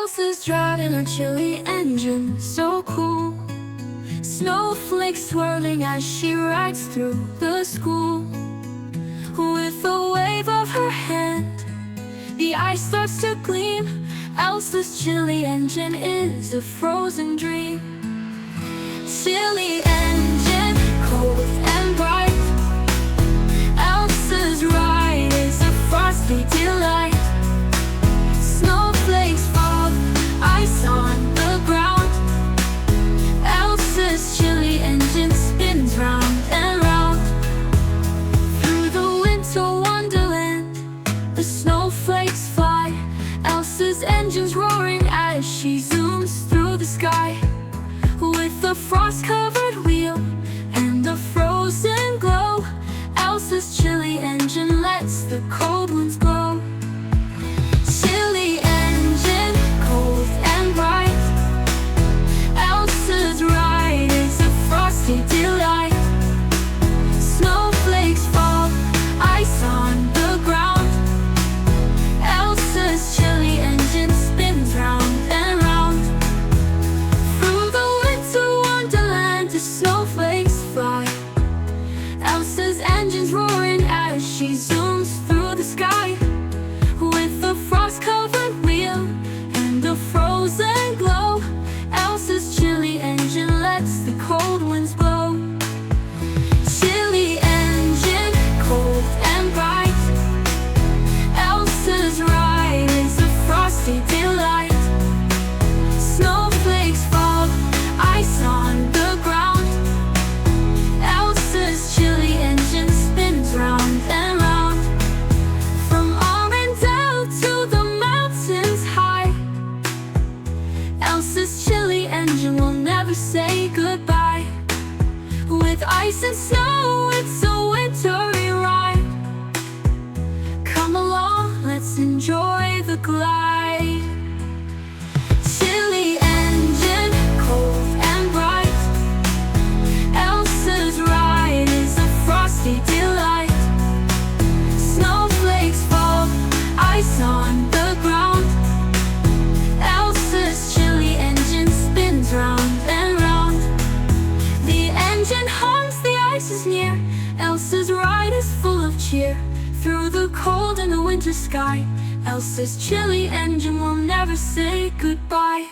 Elsa's driving a chilly engine, so cool. Snowflakes swirling as she rides through the school. With a wave of her hand, the ice starts to gleam. Elsa's chilly engine is a frozen dream. Chilly engine, cold and bright. Elsa's ride is a frosty delight. Snowflakes fall, ice on the ground. Elsa's chilly engine spins round and round. Through the winter wonderland, the snowflakes fly. Elsa's engine's roaring as she zooms through the sky. With a frost-covered wheel and a frozen glow, Elsa's chilly engine lets the cold winds blow. Chilly engine, cold and bright. Elsa's ride is a frosty delight. Snowflakes fall, ice on the ground. Elsa's chilly engine spins round and round. Through the winter wonderland, the snowflakes fly. Elsa's engine's roaring as she zooms through the sky. With a frost-covered wheel and a frozen glow, Elsa's chilly engine lets the cold winds blow. Chilly engine, cold and bright. Elsa's ride is a frosty delight. Snowflakes fall, ice on the ground. Elsa's chilly engine spins round and round. From Arendelle to the mountains high, Elsa's chilly engine will never say goodbye. With ice and snow, it's a wintry ride. Come along, let's enjoy the glide. Chilly engine, cold and bright. Elsa's ride is a frosty delight. Snowflakes fall, ice on the ground. Elsa's chilly engine spins round and round. The engine hums, the ice is near. Elsa's ride is full of cheer. Through the cold and the winter sky, Elsa's chilly engine will never say goodbye.